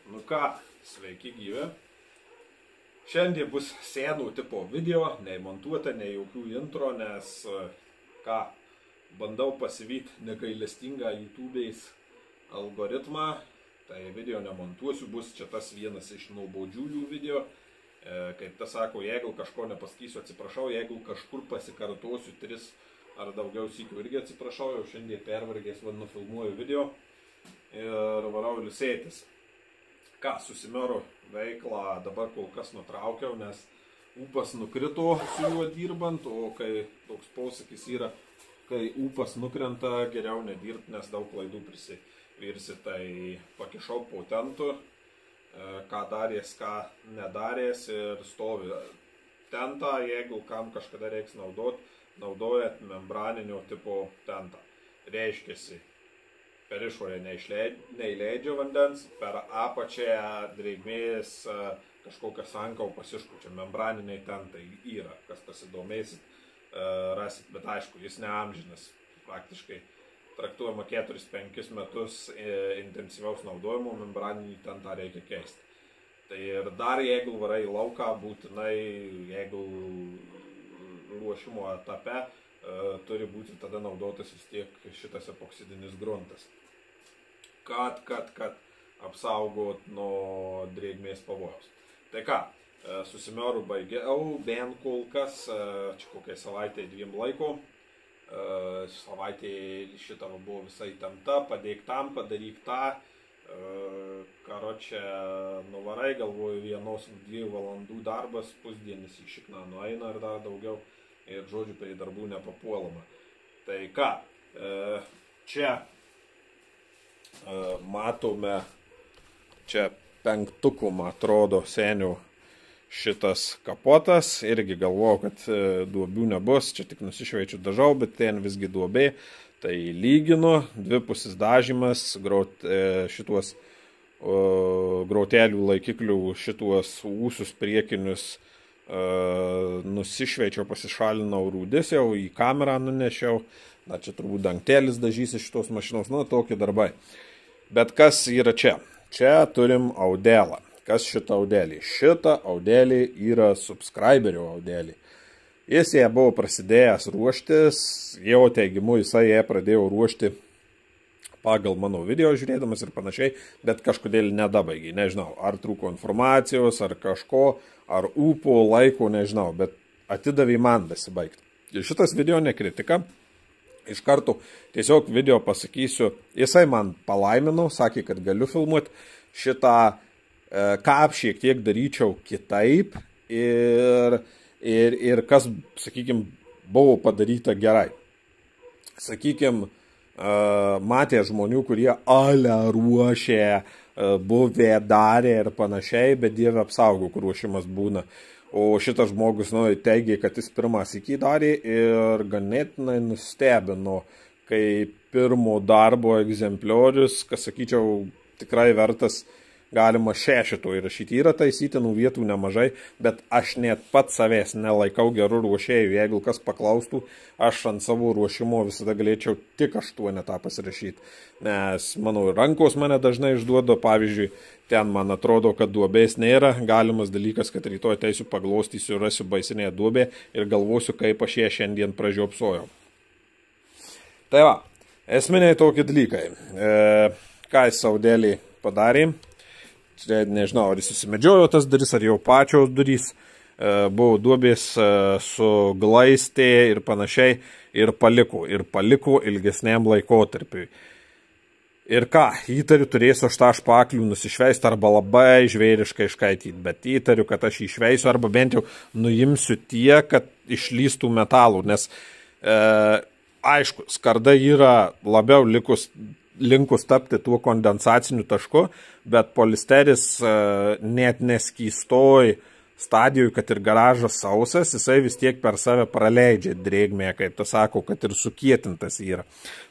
Nu ką, sveiki gyvi. Šiandien bus senų tipo video, nei montuota, nei jokių intro, nes ką, bandau pasivyti negailestingą YouTube'ais algoritmą, tai video nemontuosiu, bus čia tas vienas iš nuobodžiųjų video. Kaip tas sako, jeigu kažko nepasakysiu, atsiprašau, jeigu kažkur pasikartosiu 3 ar daugiau sykių, irgi atsiprašau, jau šiandien pervargęs nufilmuoju video ir varau ilsėtis. Ką, susimero veiklą dabar kol kas nutraukiau, nes ūpas nukrito su juo dirbant, o kai toks posakis yra, kai ūpas nukrenta, geriau nedirbti, nes daug klaidų prisivirsi, tai pakišau po tentu, ką darės, ką nedarės ir stovi tentą, jeigu kam kažkada reiks naudojat membraninio tipo tentą. Reiškiasi, per išorę neįleidžia vandens, per apačią drėgmės kažkokią sankaupas išpučia. Membraniniai tentai yra, kas pasidomėsit, rasit, bet aišku, jis neamžinas. Praktiškai traktuojama 4-5 metus intensyvaus naudojimo, membraninį tentą reikia keisti. Tai ir dar jeigu varai į lauką, būtinai, jeigu ruošimo etape, turi būti tada naudotas vis tiek šitas epoksidinis gruntas, kad apsaugot nuo drėgmės pavojaus. Tai ką, susimėru baigiau, bent kol kas, čia kokiai savaitė 2 laiko, savaitė šitą buvo visai įtempta, padėk tam, padaryk tą, karočią nuvarai, galvoju 1-2 valandų darbas, pusdienis į šikną nueina ir dar daugiau. Ir žodžiu, prie darbų nepapuolama. Tai ką, čia matome, čia 5, man atrodo, senio šitas kapotas. Irgi galvojau, kad duobių nebus, čia tik nusišveičiu dažau, bet ten visgi duobė. Tai lyginu, dvipusis dažymas, šituos grautelių laikiklių, šituos ūsus priekinius nusišveičiau, pasišalinau rūdis, jau į kamerą nunešiau, na čia turbūt dangtelis dažysi šitos mašinos, nu tokie darbai. Bet kas yra čia? Čia turim audelą. Kas šitą audelį? Šitą audelį yra subscriberio audelį. Jis ją buvo prasidėjęs ruoštis, jo teigimu jisai ją pradėjo ruošti pagal mano video žiūrėdamas ir panašiai, bet kažkodėl nedabaigiai, nežinau, ar trūko informacijos, ar kažko, ar ūpo, laiko, nežinau, bet atidavė man besibaigti. Ir šitas video ne kritika, iš karto tiesiog video pasakysiu, jisai man palaimino, sakė, kad galiu filmuoti šitą, ką šiek tiek daryčiau kitaip ir kas, sakykim, buvo padaryta gerai. Sakykim, matė žmonių, kurie ruošė, buvę, darė ir panašiai, bet Dieve apsaugo, kur ruošimas būna. O šitas žmogus teigė, kad jis pirmą sykį darė ir ganėtinai nustebino, kai pirmo darbo egzempliorius, kas sakyčiau, tikrai vertas, galima 6 įrašyti. Yra taisytinų vietų nemažai, bet aš net pat savęs nelaikau gerų ruošėjų. Jeigu kas paklaustų, aš ant savo ruošimo visada galėčiau tik 8 pasirašyti. Nes mano rankos mane dažnai išduoda, pavyzdžiui, ten man atrodo, kad duobės nėra. Galimas dalykas, kad rytoj teisiu paglostysiu, rasiu baisinėje duobę ir galvosiu, kaip aš ją šiandien pražiopsojau. Tai va, esminiai tokie dalykai. Ką jis audelį padarė? Čia nežinau, ar jis susimedžiojo tas duris, ar jau pačios durys, buvo duobės suglaistė ir panašiai, ir paliko ilgesniam laikotarpiui. Ir ką, įtariu, turėsiu aš tą špaklių nusišveisti arba labai žvėriškai iškaityti, bet įtariu, kad aš išveisiu arba bent jau nuimsiu tiek, kad išlystų metalų, nes aišku, skarda yra labiau linkus tapti tuo kondensaciniu tašku, bet polisteris net neskystoj stadijoje, kad ir garažas sausas, jisai vis tiek per save praleidžia drėgmę, kaip tas sako, kad ir sukietintas yra.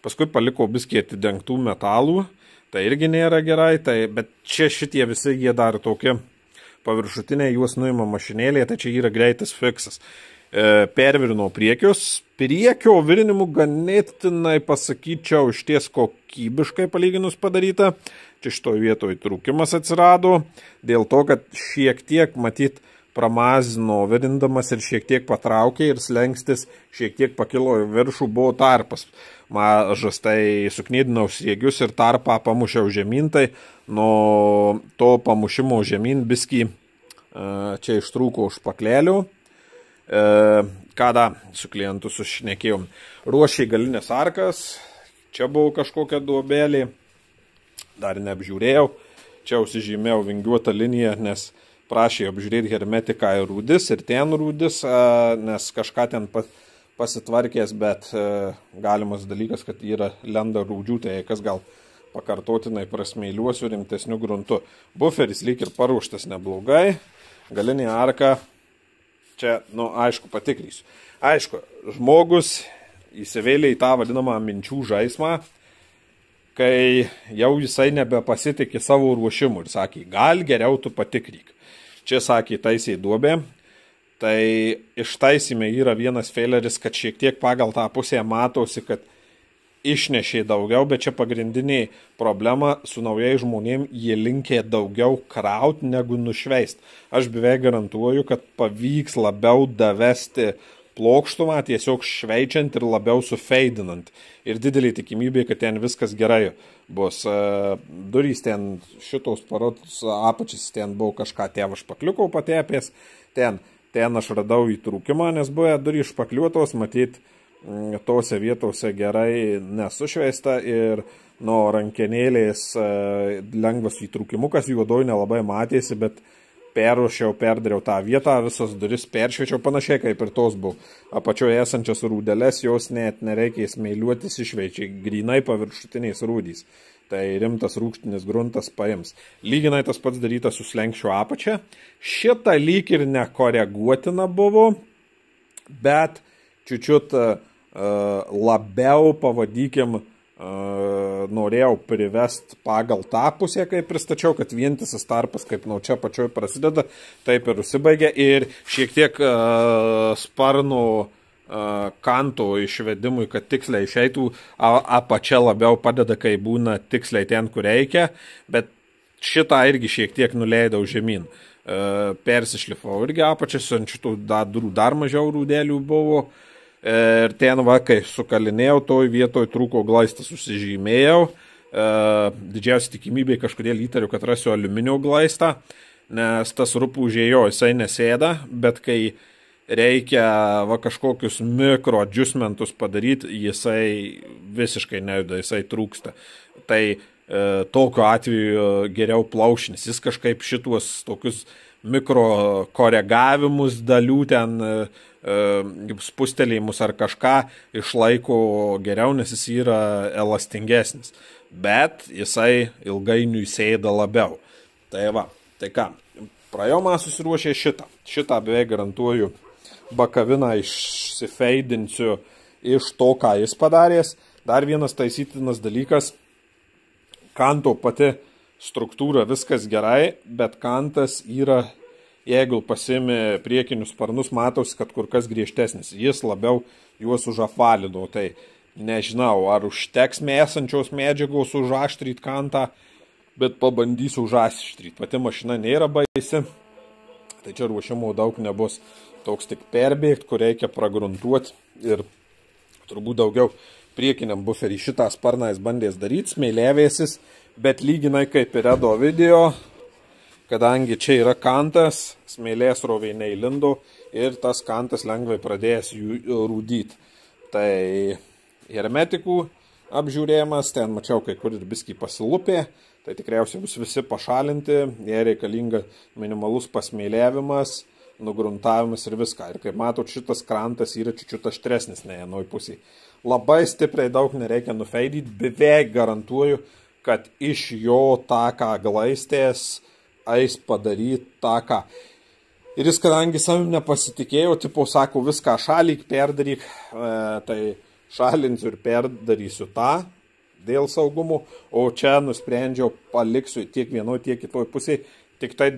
Paskui paliko biskį atidengtų metalų, tai irgi nėra gerai, bet čia šitie visi jie dar tokie paviršutiniai, juos nuima mašinėlėje, tai čia yra greitas fiksas. pervirino priekius. Priekio virinimu ganėtinai pasakyčiau išties kokybiškai palyginus padaryta. Čia šitoje vietoje trūkimas atsirado, dėl to, kad šiek tiek, matyt, pramazino virindamas ir šiek tiek patraukė ir slengstis šiek tiek pakilo į viršų, buvo tarpas mažas, tai suknydinau sriegius ir tarpą pamušiau žemyn, tai nuo to pamušimo žemyn biskį čia ištrūko už paklelių. Kada su klientu sušnekėjom, ruošiai galinės arkas, čia buvo kažkokia duobelė, dar neapžiūrėjau, čia užsižymėjau vingiuotą liniją, nes prašė apžiūrėti hermetiką ir rūdis, ir ten rūdis, nes kažką ten pasitvarkės, bet galimas dalykas, kad yra lenda rūdžių, tai kas gal pakartotinai prasmeiliuosiu rimtesniu gruntu. Buferis lyg ir paruoštas neblogai, galinė arka, čia, aišku, patikrysiu. Aišku, žmogus įsivėlė į tą vadinamą minčių žaismą, kai jau jisai nebepasitikė savo ruošimu ir sakė, gal geriau tu patikryk. Čia sakė, taisiai duobė, tai ištaisime yra vienas feileris, kad šiek tiek pagal tą pusę matosi, kad išnešė daugiau, bet čia pagrindinė problema su naujai žmonėm, jie linkė daugiau kraut negu nušveist. Aš beveik garantuoju, kad pavyks labiau davesti plokštumą, tiesiog šveičiant ir labiau sufeidinant. Ir didelį tikimybė, kad ten viskas gerai bus. Durys ten šitos parodos apačys, ten buvo kažką tėvą špakliukau patepės, ten aš radau įtrūkimą, nes buvo durys špakliuotos, matyt, tose vietose gerai nesušveista ir nuo rankenėlės lengvas įtrūkimukas, juodoj nelabai matėsi, bet perdariau tą vietą, visos duris peršviečiau panašiai, kaip ir tos buvo. Apačioje esančias rūdelės, jos net nereikia smėliuotis išveičiai, grinai paviršutiniais rūdys. Tai rimtas rūgštinis gruntas paims. Lyginai tas pats darytas su slenkščio apačia. Šitą lyg ir nekoreguotina buvo, bet čiučiut labiau, pavadykim, norėjau privest pagal tą pusę, kaip pristačiau, kad vientisas tarpas, kaip nuo čia pačioj prasideda, taip ir užsibaigia ir šiek tiek sparnų kanto išvedimui, kad tiksliai išeitų, apačia labiau padeda, kai būna tiksliai ten, kur reikia, bet šitą irgi šiek tiek nuleidau žemyn. Persišlifau irgi apačias, ant šitų dar mažiau rūdelių buvo. Ir ten, kai sukalinėjau, toj vietoj trūko glaistas, susižymėjau. Didžiausia tikimybė kažkodėl įtariu, kad rasiu aliuminio glaistą, nes tas rupūžėjo, jisai nesėda, bet kai reikia kažkokius mikro adjustmentus padaryti, jisai visiškai nejuda, jisai trūksta. Tai tokiu atveju geriau plaušinis. Jis kažkaip šitos tokius mikro koregavimus dalių ten spustelėjimus ar kažką išlaiko geriau, nes jis yra elastingesnis. Bet jisai ilgainiui sėda labiau. Tai va, tai ką, praėjomą susiruošė šitą. Šitą beveik garantuoju bakaviną išsifeidinsiu iš to, ką jis padarės. Dar vienas taisytinas dalykas, kanto pati struktūra viskas gerai, bet kantas yra, jeigu pasiimi priekinius sparnus, matosi, kad kur kas griežtesnis. Jis labiau juos užapvalino. Tai nežinau, ar užteks esančios medžiagos užaštryt kantą, bet pabandysiu užaštryt. Pati mašina nėra baisi, tai čia ruošimo daug nebus. Toks tik perbėgti, kur reikia pragruntuoti ir turbūt daugiau priekiniam buferį šitą sparną jis bandės daryti, smėlėvėsis, bet lyginai kaip ir Edo video, kadangi čia yra kantas, smėlės roviai neįlindo ir tas kantas lengvai pradėjęs jų rūdyti. Tai hermetikų apžiūrėjimas, ten mačiau kai kur ir biskį pasilupė, tai tikriausiai bus visi pašalinti, jie reikalinga minimalus pasmėlėvimas, nugruntavimas ir viską. Ir kaip matot, šitas krantas yra čiučiut aštresnis nei vienoj pusėj. Labai stipriai daug nereikia nufeidyti, beveik garantuoju, kad iš jo taką glaistės eis padaryti taką. Ir jis, kadangi savim nepasitikėjo, tipo sako, viską šalyk, perdaryk, tai šalinsiu ir perdarysiu tą dėl saugumo, o čia nusprendžiau paliksiu tiek vienoj, tiek kitoj pusėj, tik tai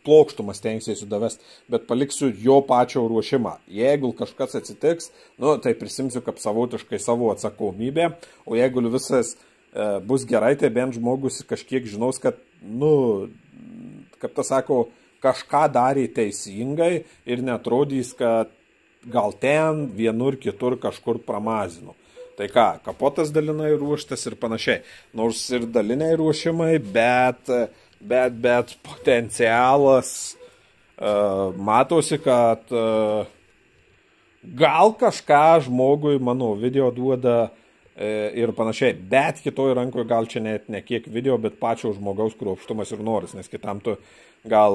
plokštumas tenksiuosi davest, bet paliksiu jo pačio ruošimą. Jeigu kažkas atsitiks, nu, tai prisimsiu kaip savotiškai savo atsakomybę, o jeigu visas bus gerai, tai bent žmogus kažkiek žinos, kad, nu, kaip tas sako, kažką darė teisingai ir netrodys, kad gal ten vienur kitur kažkur pramazinu. Tai ką, kapotas dalinai ruoštas ir panašiai. Nors ir daliniai ruošimai, bet potencialas matosi, kad gal kažką žmogui mano video duoda ir panašiai. Bet kitoj rankoje gal čia net ne kiek video, bet pačio žmogaus kruopštumas ir noras, nes kitam tu gal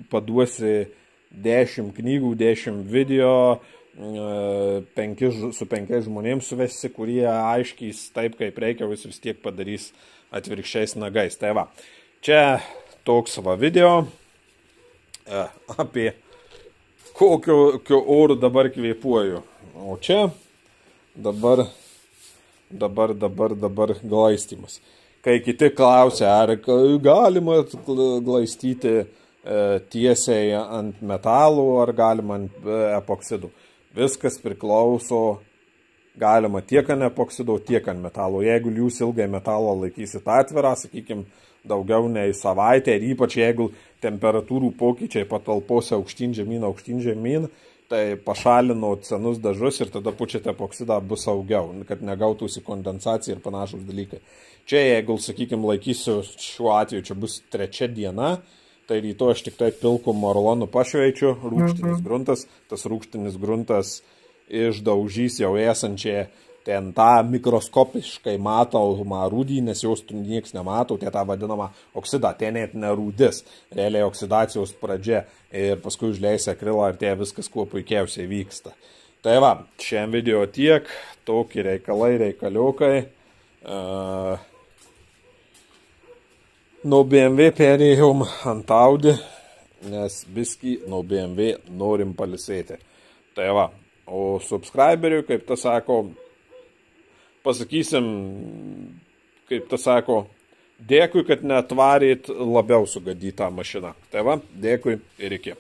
paduosi 10 knygų, 10 video, su 5 žmonėms suvesi, kurie aiškiais taip, kaip reikia, vis tiek padarys atvirkščiais nagais. Tai va, čia toks va video apie kokio oro dabar kvėpuoju. O čia dabar glaistymas. Kai kiti klausia, ar galima glaistyti tiesiai ant metalų, ar galima ant epoksidų. Viskas priklauso, galima tiek ant epoksido, tiek ant metalo. Jeigu jūs ilgai metalo laikysit atvirą, sakykime, daugiau nei savaitę, ir ypač jeigu temperatūrų pokyčiai patalpose aukštyn žemyn, tai pašalinot senus dažus ir tada pučiate epoksidą, bus saugiau, kad negautųsi kondensacija ir panašus dalykai. Čia, jeigu, sakykime, laikysiu šiuo atveju, čia bus 3 diena, tai rytoj aš tik tai pilku marlonu pašveičiu, rūgštinis gruntas, tas rūgštinis gruntas išdaužys jau esančią ten tą mikroskopiškai matomą rūdį, nes jos nieks nemato, tai tą vadinamą oksidą, ten net nerūdis, realiai oksidacijos pradžia ir paskui užleisi akrilą ir tie viskas kuo puikiausiai vyksta. Tai va, šiam video tiek, tokie reikaliokai. Nuo BMW perėjom ant Audi, nes biskį nuo BMW norim palisėti. Tai va, o subscriberiui, kaip tas sako, pasakysim, kaip tas sako, dėkui, kad netvarėt labiau sugadytą mašiną. Tai va, dėkui ir iki.